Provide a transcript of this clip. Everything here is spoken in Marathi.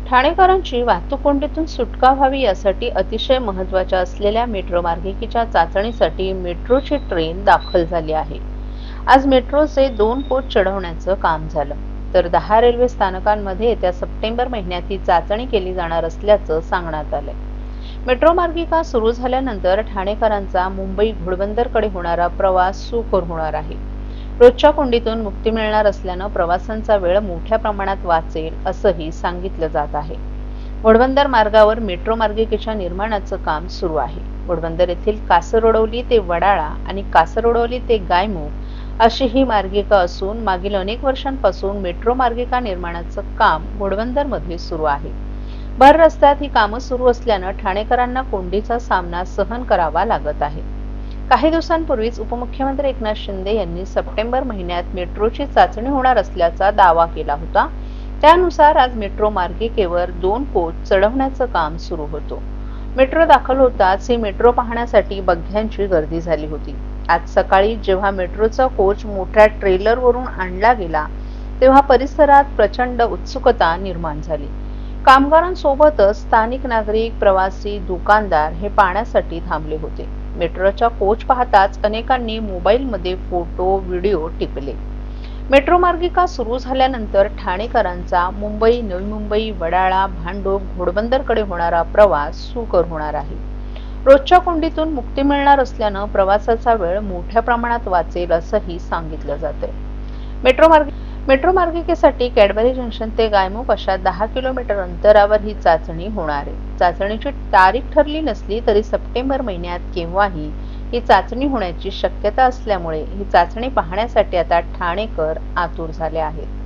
ठाणेकरांची वाहतूक कोंडीतून सुटका व्हावी यासाठी अतिशय महत्त्वाच्या असलेल्या मेट्रो मार्गिकेच्या चाचणीसाठी मेट्रोची ट्रेन दाखल झाली आहे। आज मेट्रोचे 2 कोच चढवण्याचं काम झालं, तर 10 रेल्वे स्थानकांमध्ये येत्या सप्टेंबर महिन्यात ही चाचणी केली जाणार असल्याचं सांगण्यात आलंय। मेट्रो मार्गिका सुरू झाल्यानंतर ठाणेकरांचा मुंबई घोडबंदरकडे होणारा प्रवास सुकर होणार आहे। रोजच्या कोंडीतून मुक्ती मिळणार असल्यानं प्रवासांचा वेळ मोठ्या प्रमाणात वाचेल असंही सांगितलं जात आहे। घोडबंदर मार्गावर मेट्रो मार्गिकेच्या निर्माणाचं काम सुरू आहे। घोडबंदर येथील कासरगोडवली ते वडाळा आणि कासरगोडवली ते गायमुख अशी ही मार्गिका असून मागील अनेक वर्षांपासून मेट्रो मार्गिका निर्माणाचं काम घोडबंदरमध्ये सुरू आहे। भर रस्त्यात ही कामं सुरू असल्यानं ठाणेकरांना कोंडीचा सामना सहन करावा लागत आहे। काही दिवसांपूर्वीच उपमुख्यमंत्री एकनाथ शिंदे यांनी सप्टेंबर महिन्यात मेट्रोची चाचणी होणार असल्याचा दावा केला होता। त्यानुसार आज मेट्रो मार्गिकेवर 2 कोच चढवण्याचं काम सुरू होतं। मेट्रो दाखल होताच ही मेट्रो पाहण्यासाठी बघ्यांची गर्दी झाली होती। आज सकाळी जेव्हा मेट्रोचा कोच मोठ्या ट्रेलरवरून आणला गेला तेव्हा परिसरात प्रचंड उत्सुकता निर्माण झाली। कामगारांसोबतच स्थानिक नागरिक, प्रवासी, दुकानदार हे पाहण्यासाठी थांबले होते। मेट्रोचा कोच पाहताच अनेकांनी मोबाईलमध्ये फोटो, व्हिडिओ टिपले। मेट्रो मार्गिका सुरू झाल्यानंतर ठाणेकरांचा मुंबई, नवी मुंबई, वडाळा, भांडूप, घोडबंदरकडे होणारा प्रवास सुकर होणार आहे। रोजच्या कोंडीतून मुक्ती मिळणार असल्यानं प्रवासाचा वेळ मोठ्या प्रमाणात वाचेल असंही सांगितलं जातंय। मेट्रो मार्गिकेसाठी कॅडबरी जंक्शन ते गायमुख अशा 10 किलोमीटर अंतरावर ही चाचणी होणार आहे। चाचणीची तारीख ठरली नसली तरी सप्टेंबर महिन्यात केव्हाही ही चाचणी होण्याची शक्यता असल्यामुळे ही चाचणी पाहण्यासाठी आता ठाणेकर आतुर झाले आहेत।